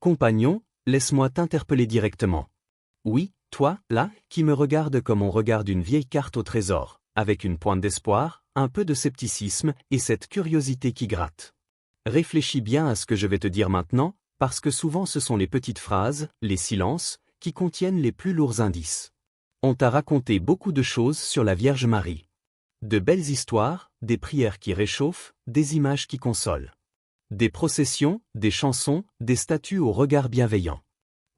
Compagnon, laisse-moi t'interpeller directement. Oui, toi, là, qui me regarde comme on regarde une vieille carte au trésor, avec une pointe d'espoir, un peu de scepticisme et cette curiosité qui gratte. Réfléchis bien à ce que je vais te dire maintenant, parce que souvent ce sont les petites phrases, les silences, qui contiennent les plus lourds indices. On t'a raconté beaucoup de choses sur la Vierge Marie. De belles histoires, des prières qui réchauffent, des images qui consolent. Des processions, des chansons, des statues au regard bienveillant.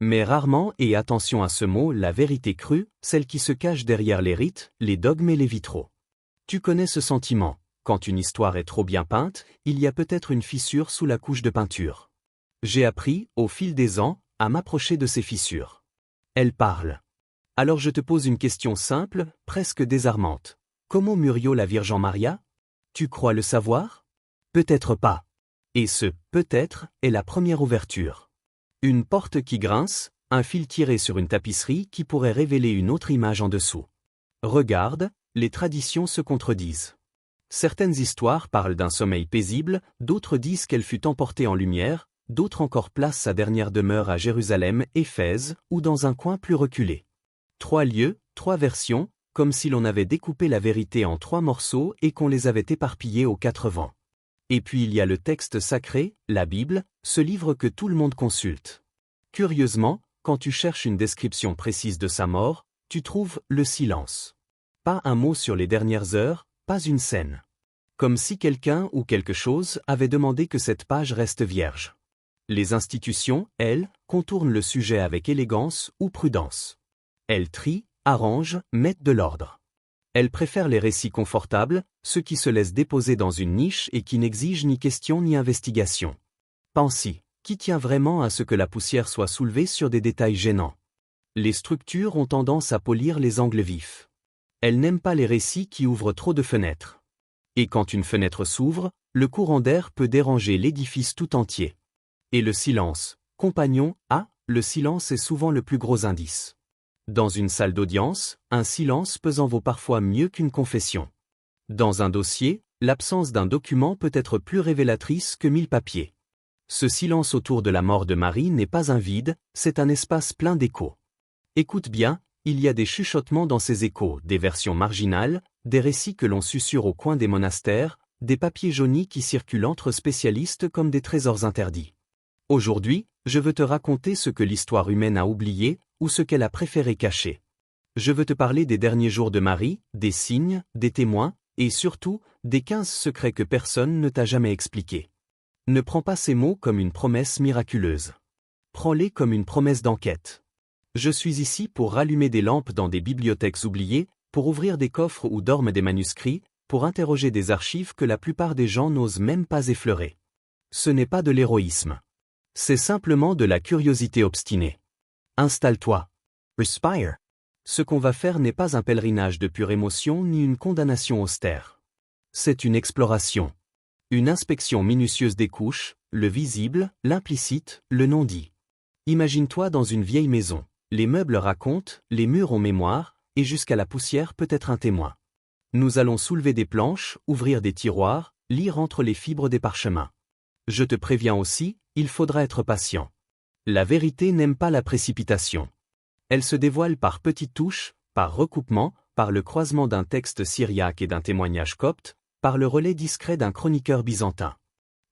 Mais rarement, et attention à ce mot, la vérité crue, celle qui se cache derrière les rites, les dogmes et les vitraux. Tu connais ce sentiment, quand une histoire est trop bien peinte, il y a peut-être une fissure sous la couche de peinture. J'ai appris, au fil des ans, à m'approcher de ces fissures. Elles parlent. Alors je te pose une question simple, presque désarmante. Comment murió la Vierge Maria? Tu crois le savoir? Peut-être pas. Et ce « peut-être » est la première ouverture. Une porte qui grince, un fil tiré sur une tapisserie qui pourrait révéler une autre image en dessous. Regarde, les traditions se contredisent. Certaines histoires parlent d'un sommeil paisible, d'autres disent qu'elle fut emportée en lumière, d'autres encore placent sa dernière demeure à Jérusalem, Éphèse, ou dans un coin plus reculé. 3 lieux, 3 versions, comme si l'on avait découpé la vérité en 3 morceaux et qu'on les avait éparpillés aux 4 vents. Et puis il y a le texte sacré, la Bible, ce livre que tout le monde consulte. Curieusement, quand tu cherches une description précise de sa mort, tu trouves le silence. Pas un mot sur les dernières heures, pas une scène. Comme si quelqu'un ou quelque chose avait demandé que cette page reste vierge. Les institutions, elles, contournent le sujet avec élégance ou prudence. Elles trient, arrangent, mettent de l'ordre. Elles préfèrent les récits confortables, ceux qui se laissent déposer dans une niche et qui n'exigent ni question ni investigation. Pense-y, qui tient vraiment à ce que la poussière soit soulevée sur des détails gênants? Les structures ont tendance à polir les angles vifs. Elles n'aiment pas les récits qui ouvrent trop de fenêtres. Et quand une fenêtre s'ouvre, le courant d'air peut déranger l'édifice tout entier. Et le silence, compagnon, le silence est souvent le plus gros indice. Dans une salle d'audience, un silence pesant vaut parfois mieux qu'une confession. Dans un dossier, l'absence d'un document peut être plus révélatrice que 1000 papiers. Ce silence autour de la mort de Marie n'est pas un vide, c'est un espace plein d'échos. Écoute bien, il y a des chuchotements dans ces échos, des versions marginales, des récits que l'on susurre au coin des monastères, des papiers jaunis qui circulent entre spécialistes comme des trésors interdits. Aujourd'hui, je veux te raconter ce que l'histoire humaine a oublié, ou ce qu'elle a préféré cacher. Je veux te parler des derniers jours de Marie, des signes, des témoins, et surtout, des 15 secrets que personne ne t'a jamais expliqués. Ne prends pas ces mots comme une promesse miraculeuse. Prends-les comme une promesse d'enquête. Je suis ici pour rallumer des lampes dans des bibliothèques oubliées, pour ouvrir des coffres où dorment des manuscrits, pour interroger des archives que la plupart des gens n'osent même pas effleurer. Ce n'est pas de l'héroïsme. C'est simplement de la curiosité obstinée. Installe-toi. Respire. Ce qu'on va faire n'est pas un pèlerinage de pure émotion ni une condamnation austère. C'est une exploration. Une inspection minutieuse des couches, le visible, l'implicite, le non-dit. Imagine-toi dans une vieille maison. Les meubles racontent, les murs ont mémoire, et jusqu'à la poussière peut être un témoin. Nous allons soulever des planches, ouvrir des tiroirs, lire entre les fibres des parchemins. Je te préviens aussi, il faudra être patient. La vérité n'aime pas la précipitation. Elle se dévoile par petites touches, par recoupement, par le croisement d'un texte syriaque et d'un témoignage copte, par le relais discret d'un chroniqueur byzantin.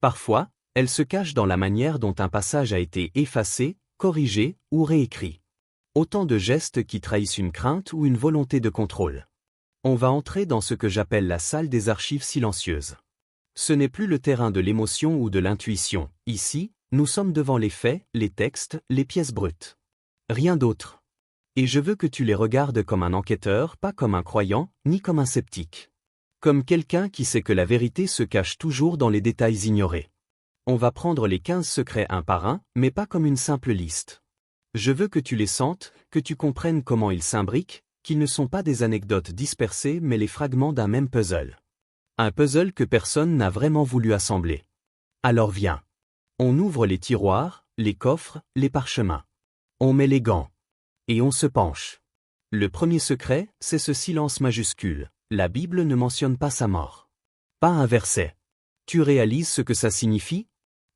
Parfois, elle se cache dans la manière dont un passage a été effacé, corrigé ou réécrit. Autant de gestes qui trahissent une crainte ou une volonté de contrôle. On va entrer dans ce que j'appelle la salle des archives silencieuses. Ce n'est plus le terrain de l'émotion ou de l'intuition. Ici, nous sommes devant les faits, les textes, les pièces brutes. Rien d'autre. Et je veux que tu les regardes comme un enquêteur, pas comme un croyant, ni comme un sceptique. Comme quelqu'un qui sait que la vérité se cache toujours dans les détails ignorés. On va prendre les 15 secrets un par un, mais pas comme une simple liste. Je veux que tu les sentes, que tu comprennes comment ils s'imbriquent, qu'ils ne sont pas des anecdotes dispersées mais les fragments d'un même puzzle. Un puzzle que personne n'a vraiment voulu assembler. Alors viens. On ouvre les tiroirs, les coffres, les parchemins. On met les gants. Et on se penche. Le premier secret, c'est ce silence majuscule. La Bible ne mentionne pas sa mort. Pas un verset. Tu réalises ce que ça signifie?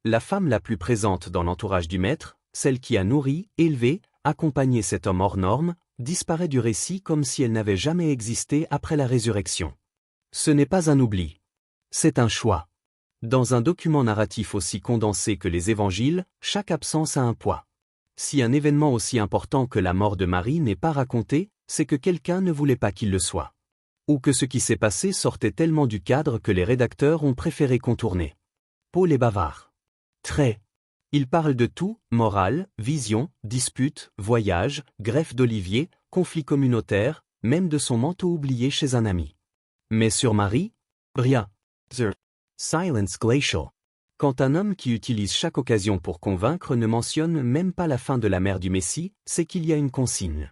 La femme la plus présente dans l'entourage du maître, celle qui a nourri, élevé, accompagné cet homme hors norme, disparaît du récit comme si elle n'avait jamais existé après la résurrection. Ce n'est pas un oubli. C'est un choix. Dans un document narratif aussi condensé que les évangiles, chaque absence a un poids. Si un événement aussi important que la mort de Marie n'est pas raconté, c'est que quelqu'un ne voulait pas qu'il le soit. Ou que ce qui s'est passé sortait tellement du cadre que les rédacteurs ont préféré contourner. Paul est bavard. Très. Il parle de tout, morale, vision, dispute, voyage, greffe d'olivier, conflit communautaire, même de son manteau oublié chez un ami. Mais sur Marie, rien. Silence glacial. Quand un homme qui utilise chaque occasion pour convaincre ne mentionne même pas la fin de la mère du Messie, c'est qu'il y a une consigne.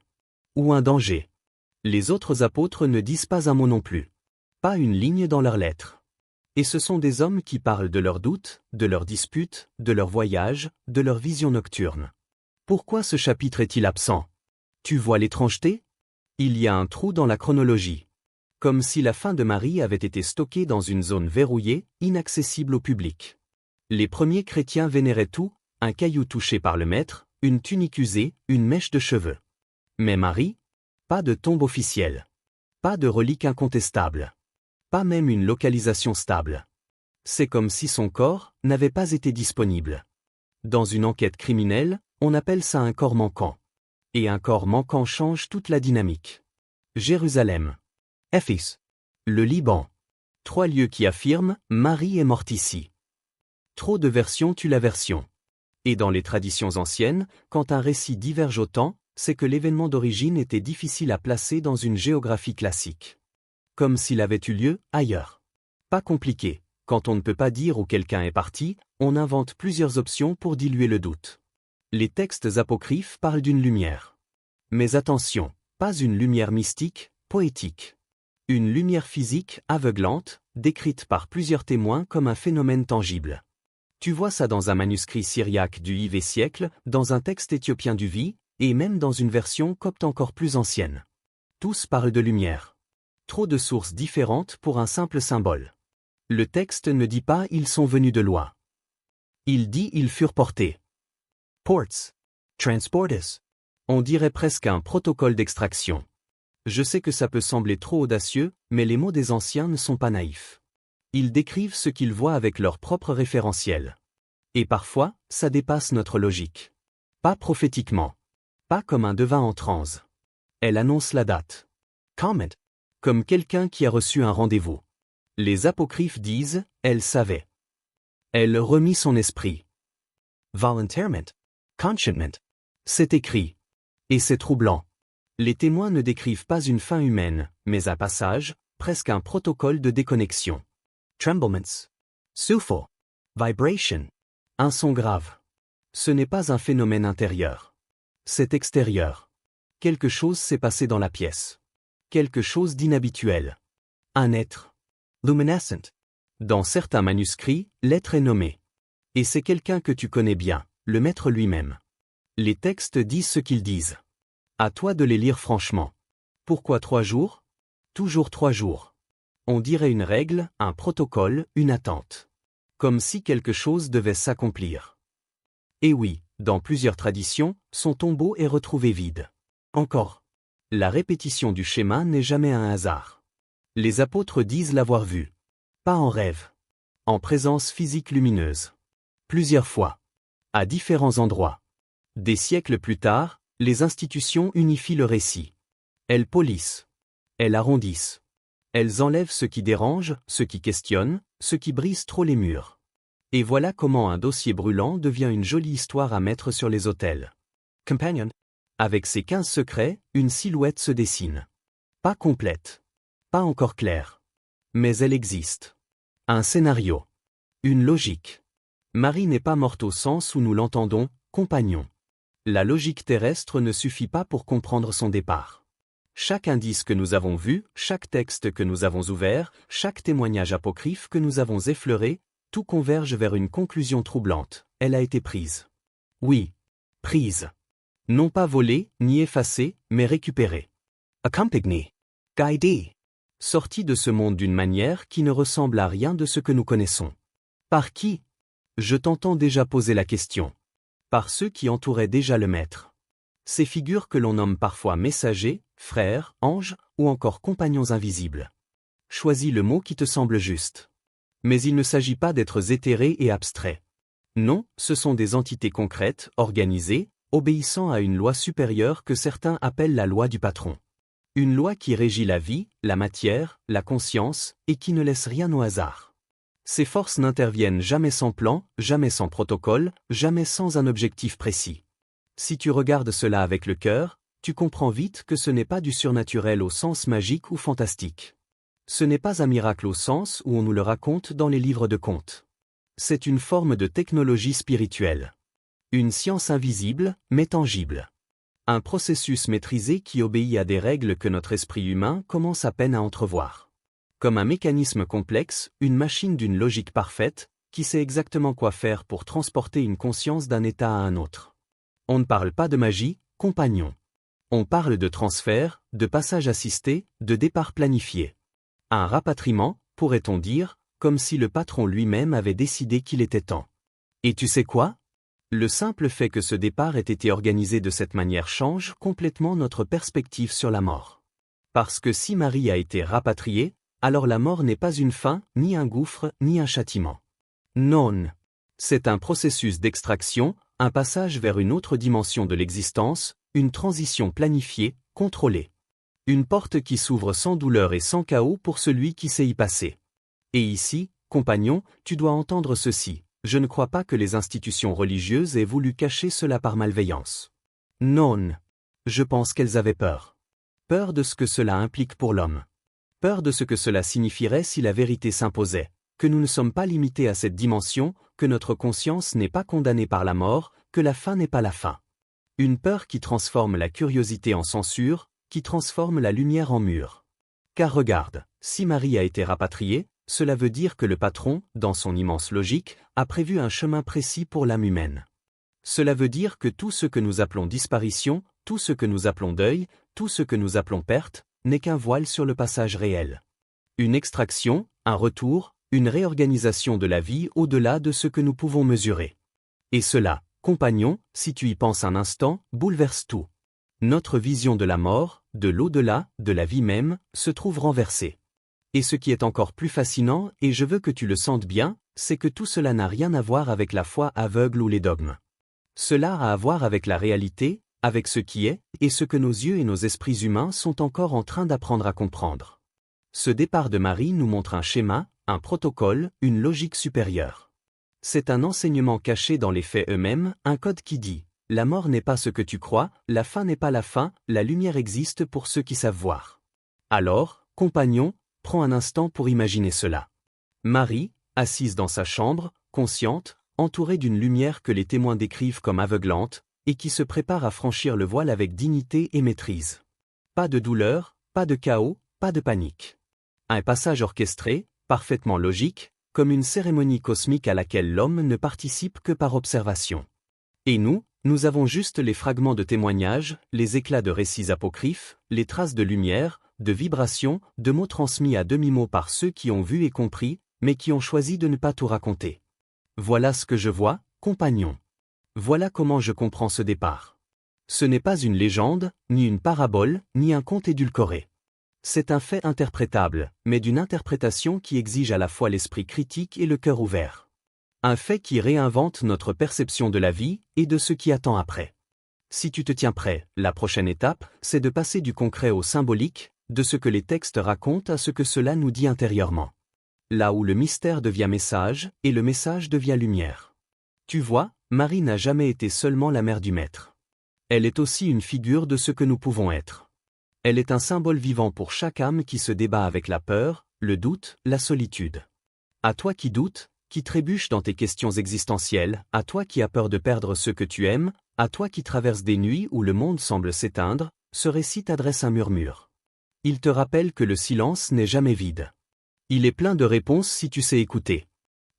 Ou un danger. Les autres apôtres ne disent pas un mot non plus. Pas une ligne dans leurs lettres. Et ce sont des hommes qui parlent de leurs doutes, de leurs disputes, de leurs voyages, de leurs visions nocturnes. Pourquoi ce chapitre est-il absent? Tu vois l'étrangeté? Il y a un trou dans la chronologie. Comme si la fin de Marie avait été stockée dans une zone verrouillée, inaccessible au public. Les premiers chrétiens vénéraient tout, un caillou touché par le maître, une tunique usée, une mèche de cheveux. Mais Marie? Pas de tombe officielle. Pas de relique incontestable. Pas même une localisation stable. C'est comme si son corps n'avait pas été disponible. Dans une enquête criminelle, on appelle ça un corps manquant. Et un corps manquant change toute la dynamique. Jérusalem. Éphèse. Le Liban. 3 lieux qui affirment « Marie est morte ici ». Trop de versions tuent la version. Et dans les traditions anciennes, quand un récit diverge autant, c'est que l'événement d'origine était difficile à placer dans une géographie classique. Comme s'il avait eu lieu ailleurs. Pas compliqué, quand on ne peut pas dire où quelqu'un est parti, on invente plusieurs options pour diluer le doute. Les textes apocryphes parlent d'une lumière. Mais attention, pas une lumière mystique, poétique. Une lumière physique, aveuglante, décrite par plusieurs témoins comme un phénomène tangible. Tu vois ça dans un manuscrit syriaque du IVe siècle, dans un texte éthiopien du VI, et même dans une version copte encore plus ancienne. Tous parlent de lumière. Trop de sources différentes pour un simple symbole. Le texte ne dit pas « ils sont venus de loin ». Il dit « ils furent portés ». Ports. Transportes. On dirait presque un protocole d'extraction. Je sais que ça peut sembler trop audacieux, mais les mots des anciens ne sont pas naïfs. Ils décrivent ce qu'ils voient avec leur propre référentiel. Et parfois, ça dépasse notre logique. Pas prophétiquement. Pas comme un devin en transe. Elle annonce la date. Comment. Comme quelqu'un qui a reçu un rendez-vous. Les apocryphes disent, elle savait. Elle remit son esprit. Volontairement. Conscientement. C'est écrit. Et c'est troublant. Les témoins ne décrivent pas une fin humaine, mais un passage, presque un protocole de déconnexion. Tremblements. Souffle. Vibration. Un son grave. Ce n'est pas un phénomène intérieur. C'est extérieur. Quelque chose s'est passé dans la pièce. Quelque chose d'inhabituel. Un être. Luminescent. Dans certains manuscrits, l'être est nommé. Et c'est quelqu'un que tu connais bien, le maître lui-même. Les textes disent ce qu'ils disent. À toi de les lire franchement. Pourquoi 3 jours? Toujours 3 jours. On dirait une règle, un protocole, une attente. Comme si quelque chose devait s'accomplir. Et oui, dans plusieurs traditions, son tombeau est retrouvé vide. Encore. La répétition du schéma n'est jamais un hasard. Les apôtres disent l'avoir vu. Pas en rêve. En présence physique lumineuse. Plusieurs fois. À différents endroits. Des siècles plus tard, les institutions unifient le récit. Elles polissent. Elles arrondissent. Elles enlèvent ce qui dérange, ce qui questionne, ce qui brise trop les murs. Et voilà comment un dossier brûlant devient une jolie histoire à mettre sur les autels. Companion. Avec ses 15 secrets, une silhouette se dessine. Pas complète. Pas encore claire. Mais elle existe. Un scénario. Une logique. Marie n'est pas morte au sens où nous l'entendons, compagnon. La logique terrestre ne suffit pas pour comprendre son départ. Chaque indice que nous avons vu, chaque texte que nous avons ouvert, chaque témoignage apocryphe que nous avons effleuré, tout converge vers une conclusion troublante. Elle a été prise. Oui. Prise. Non pas volée, ni effacée, mais récupérée. Accompagnée. Guidée. Sortie de ce monde d'une manière qui ne ressemble à rien de ce que nous connaissons. Par qui? Je t'entends déjà poser la question. par ceux qui entouraient déjà le maître. Ces figures que l'on nomme parfois messagers, frères, anges, ou encore compagnons invisibles. Choisis le mot qui te semble juste. Mais il ne s'agit pas d'êtres éthérés et abstraits. Non, ce sont des entités concrètes, organisées, obéissant à une loi supérieure que certains appellent la loi du patron. Une loi qui régit la vie, la matière, la conscience, et qui ne laisse rien au hasard. Ces forces n'interviennent jamais sans plan, jamais sans protocole, jamais sans un objectif précis. Si tu regardes cela avec le cœur, tu comprends vite que ce n'est pas du surnaturel au sens magique ou fantastique. Ce n'est pas un miracle au sens où on nous le raconte dans les livres de contes. C'est une forme de technologie spirituelle. Une science invisible, mais tangible. Un processus maîtrisé qui obéit à des règles que notre esprit humain commence à peine à entrevoir. Comme un mécanisme complexe, une machine d'une logique parfaite, qui sait exactement quoi faire pour transporter une conscience d'un état à un autre. On ne parle pas de magie, compagnon. On parle de transfert, de passage assisté, de départ planifié. Un rapatriement, pourrait-on dire, comme si le patron lui-même avait décidé qu'il était temps. Et tu sais quoi ? Le simple fait que ce départ ait été organisé de cette manière change complètement notre perspective sur la mort. Parce que si Marie a été rapatriée, alors la mort n'est pas une fin, ni un gouffre, ni un châtiment. Non. C'est un processus d'extraction, un passage vers une autre dimension de l'existence, une transition planifiée, contrôlée. Une porte qui s'ouvre sans douleur et sans chaos pour celui qui sait y passer. Et ici, compagnon, tu dois entendre ceci. Je ne crois pas que les institutions religieuses aient voulu cacher cela par malveillance. Non. Je pense qu'elles avaient peur. Peur de ce que cela implique pour l'homme. Peur de ce que cela signifierait si la vérité s'imposait, que nous ne sommes pas limités à cette dimension, que notre conscience n'est pas condamnée par la mort, que la fin n'est pas la fin. Une peur qui transforme la curiosité en censure, qui transforme la lumière en mur. Car regarde, si Marie a été rapatriée, cela veut dire que le patron, dans son immense logique, a prévu un chemin précis pour l'âme humaine. Cela veut dire que tout ce que nous appelons disparition, tout ce que nous appelons deuil, tout ce que nous appelons perte, n'est qu'un voile sur le passage réel. Une extraction, un retour, une réorganisation de la vie au-delà de ce que nous pouvons mesurer. Et cela, compagnon, si tu y penses un instant, bouleverse tout. Notre vision de la mort, de l'au-delà, de la vie même, se trouve renversée. Et ce qui est encore plus fascinant, et je veux que tu le sentes bien, c'est que tout cela n'a rien à voir avec la foi aveugle ou les dogmes. Cela a à voir avec la réalité, avec ce qui est, et ce que nos yeux et nos esprits humains sont encore en train d'apprendre à comprendre. Ce départ de Marie nous montre un schéma, un protocole, une logique supérieure. C'est un enseignement caché dans les faits eux-mêmes, un code qui dit « La mort n'est pas ce que tu crois, la fin n'est pas la fin, la lumière existe pour ceux qui savent voir. » Alors, compagnon, prends un instant pour imaginer cela. Marie, assise dans sa chambre, consciente, entourée d'une lumière que les témoins décrivent comme aveuglante, et qui se prépare à franchir le voile avec dignité et maîtrise. Pas de douleur, pas de chaos, pas de panique. Un passage orchestré, parfaitement logique, comme une cérémonie cosmique à laquelle l'homme ne participe que par observation. Et nous avons juste les fragments de témoignages, les éclats de récits apocryphes, les traces de lumière, de vibrations, de mots transmis à demi-mot par ceux qui ont vu et compris, mais qui ont choisi de ne pas tout raconter. Voilà ce que je vois, compagnon. Voilà comment je comprends ce départ. Ce n'est pas une légende, ni une parabole, ni un conte édulcoré. C'est un fait interprétable, mais d'une interprétation qui exige à la fois l'esprit critique et le cœur ouvert. Un fait qui réinvente notre perception de la vie et de ce qui attend après. Si tu te tiens prêt, la prochaine étape, c'est de passer du concret au symbolique, de ce que les textes racontent à ce que cela nous dit intérieurement. Là où le mystère devient message, et le message devient lumière. Tu vois, Marie n'a jamais été seulement la mère du Maître. Elle est aussi une figure de ce que nous pouvons être. Elle est un symbole vivant pour chaque âme qui se débat avec la peur, le doute, la solitude. À toi qui doutes, qui trébuches dans tes questions existentielles, à toi qui as peur de perdre ceux que tu aimes, à toi qui traverses des nuits où le monde semble s'éteindre, ce récit t'adresse un murmure. Il te rappelle que le silence n'est jamais vide. Il est plein de réponses si tu sais écouter.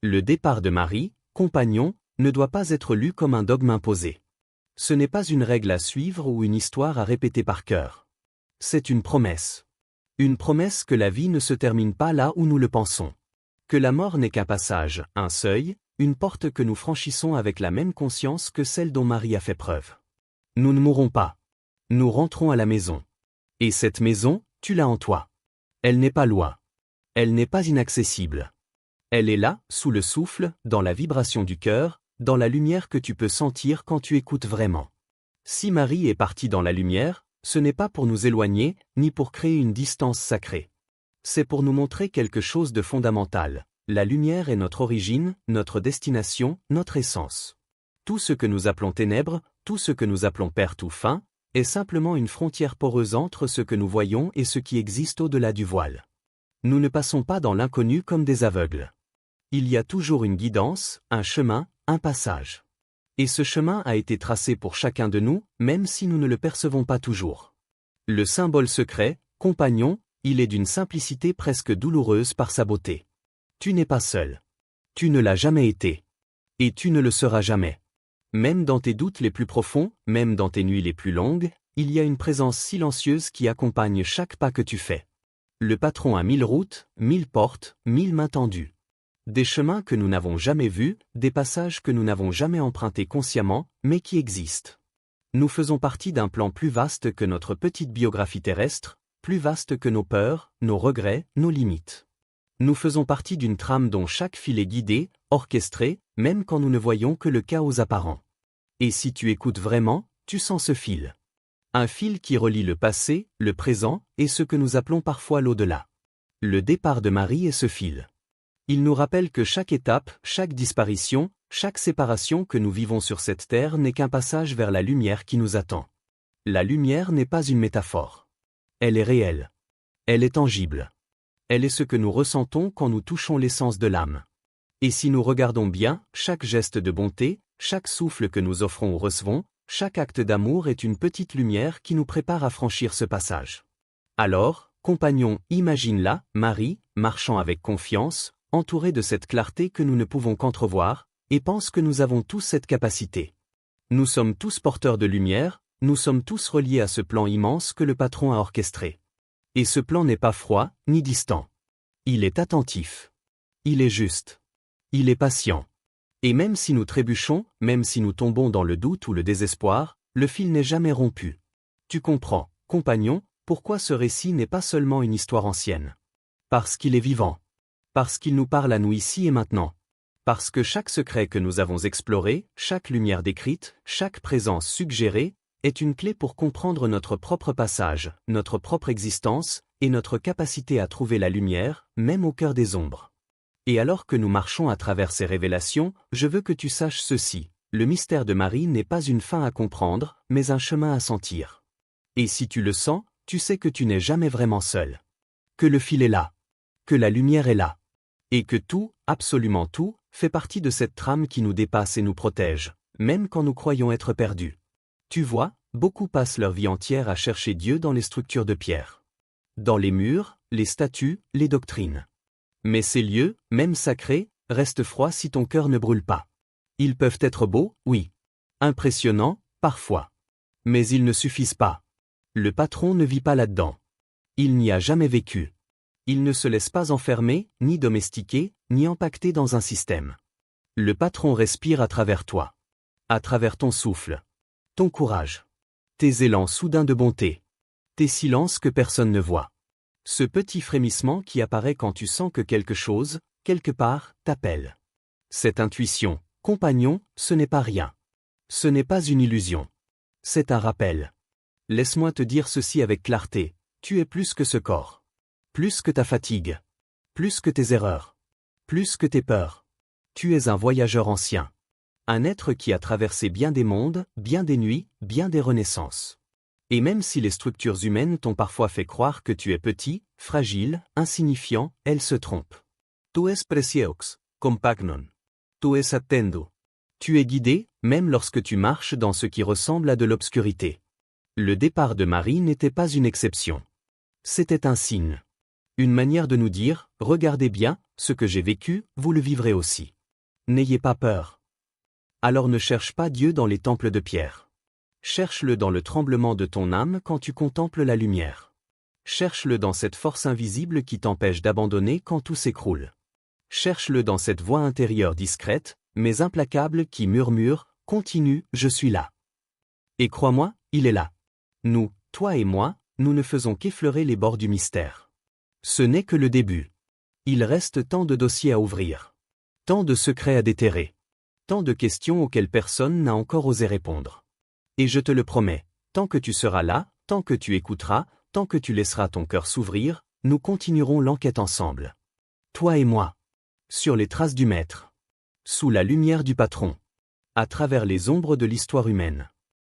Le départ de Marie, compagnon, ne doit pas être lu comme un dogme imposé. Ce n'est pas une règle à suivre ou une histoire à répéter par cœur. C'est une promesse. Une promesse que la vie ne se termine pas là où nous le pensons. Que la mort n'est qu'un passage, un seuil, une porte que nous franchissons avec la même conscience que celle dont Marie a fait preuve. Nous ne mourrons pas. Nous rentrons à la maison. Et cette maison, tu l'as en toi. Elle n'est pas loin. Elle n'est pas inaccessible. Elle est là, sous le souffle, dans la vibration du cœur, dans la lumière que tu peux sentir quand tu écoutes vraiment. Si Marie est partie dans la lumière, ce n'est pas pour nous éloigner, ni pour créer une distance sacrée. C'est pour nous montrer quelque chose de fondamental. La lumière est notre origine, notre destination, notre essence. Tout ce que nous appelons ténèbres, tout ce que nous appelons perte ou fin, est simplement une frontière poreuse entre ce que nous voyons et ce qui existe au-delà du voile. Nous ne passons pas dans l'inconnu comme des aveugles. Il y a toujours une guidance, un chemin, un passage. Et ce chemin a été tracé pour chacun de nous, même si nous ne le percevons pas toujours. Le symbole secret, compagnon, il est d'une simplicité presque douloureuse par sa beauté. Tu n'es pas seul. Tu ne l'as jamais été. Et tu ne le seras jamais. Même dans tes doutes les plus profonds, même dans tes nuits les plus longues, il y a une présence silencieuse qui accompagne chaque pas que tu fais. Le patron a 1000 routes, 1000 portes, 1000 mains tendues. Des chemins que nous n'avons jamais vus, des passages que nous n'avons jamais empruntés consciemment, mais qui existent. Nous faisons partie d'un plan plus vaste que notre petite biographie terrestre, plus vaste que nos peurs, nos regrets, nos limites. Nous faisons partie d'une trame dont chaque fil est guidé, orchestré, même quand nous ne voyons que le chaos apparent. Et si tu écoutes vraiment, tu sens ce fil. Un fil qui relie le passé, le présent, et ce que nous appelons parfois l'au-delà. Le départ de Marie est ce fil. Il nous rappelle que chaque étape, chaque disparition, chaque séparation que nous vivons sur cette terre n'est qu'un passage vers la lumière qui nous attend. La lumière n'est pas une métaphore. Elle est réelle. Elle est tangible. Elle est ce que nous ressentons quand nous touchons l'essence de l'âme. Et si nous regardons bien, chaque geste de bonté, chaque souffle que nous offrons ou recevons, chaque acte d'amour est une petite lumière qui nous prépare à franchir ce passage. Alors, compagnon, imagine-la, Marie, marchant avec confiance, entourée de cette clarté que nous ne pouvons qu'entrevoir, et pense que nous avons tous cette capacité. Nous sommes tous porteurs de lumière, nous sommes tous reliés à ce plan immense que le patron a orchestré. Et ce plan n'est pas froid, ni distant. Il est attentif. Il est juste. Il est patient. Et même si nous trébuchons, même si nous tombons dans le doute ou le désespoir, le fil n'est jamais rompu. Tu comprends, compagnon, pourquoi ce récit n'est pas seulement une histoire ancienne. Parce qu'il est vivant. Parce qu'il nous parle à nous ici et maintenant. Parce que chaque secret que nous avons exploré, chaque lumière décrite, chaque présence suggérée, est une clé pour comprendre notre propre passage, notre propre existence, et notre capacité à trouver la lumière, même au cœur des ombres. Et alors que nous marchons à travers ces révélations, je veux que tu saches ceci, le mystère de Marie n'est pas une fin à comprendre, mais un chemin à sentir. Et si tu le sens, tu sais que tu n'es jamais vraiment seul. Que le fil est là. Que la lumière est là. Et que tout, absolument tout, fait partie de cette trame qui nous dépasse et nous protège, même quand nous croyons être perdus. Tu vois, beaucoup passent leur vie entière à chercher Dieu dans les structures de pierre. Dans les murs, les statues, les doctrines. Mais ces lieux, même sacrés, restent froids si ton cœur ne brûle pas. Ils peuvent être beaux, oui. Impressionnants, parfois. Mais ils ne suffisent pas. Le patron ne vit pas là-dedans. Il n'y a jamais vécu. Il ne se laisse pas enfermer, ni domestiquer, ni empaqueter dans un système. Le patron respire à travers toi. À travers ton souffle. Ton courage. Tes élans soudains de bonté. Tes silences que personne ne voit. Ce petit frémissement qui apparaît quand tu sens que quelque chose, quelque part, t'appelle. Cette intuition, compagnon, ce n'est pas rien. Ce n'est pas une illusion. C'est un rappel. Laisse-moi te dire ceci avec clarté, tu es plus que ce corps. Plus que ta fatigue. Plus que tes erreurs. Plus que tes peurs. Tu es un voyageur ancien. Un être qui a traversé bien des mondes, bien des nuits, bien des renaissances. Et même si les structures humaines t'ont parfois fait croire que tu es petit, fragile, insignifiant, elles se trompent. Tu es preciox, compagnon. Tu es attendo. Tu es guidé, même lorsque tu marches dans ce qui ressemble à de l'obscurité. Le départ de Marie n'était pas une exception. C'était un signe. Une manière de nous dire, regardez bien, ce que j'ai vécu, vous le vivrez aussi. N'ayez pas peur. Alors ne cherche pas Dieu dans les temples de pierre. Cherche-le dans le tremblement de ton âme quand tu contemples la lumière. Cherche-le dans cette force invisible qui t'empêche d'abandonner quand tout s'écroule. Cherche-le dans cette voix intérieure discrète, mais implacable qui murmure, continue, je suis là. Et crois-moi, il est là. Nous, toi et moi, nous ne faisons qu'effleurer les bords du mystère. Ce n'est que le début. Il reste tant de dossiers à ouvrir. Tant de secrets à déterrer. Tant de questions auxquelles personne n'a encore osé répondre. Et je te le promets, tant que tu seras là, tant que tu écouteras, tant que tu laisseras ton cœur s'ouvrir, nous continuerons l'enquête ensemble. Toi et moi. Sur les traces du maître. Sous la lumière du patron. À travers les ombres de l'histoire humaine.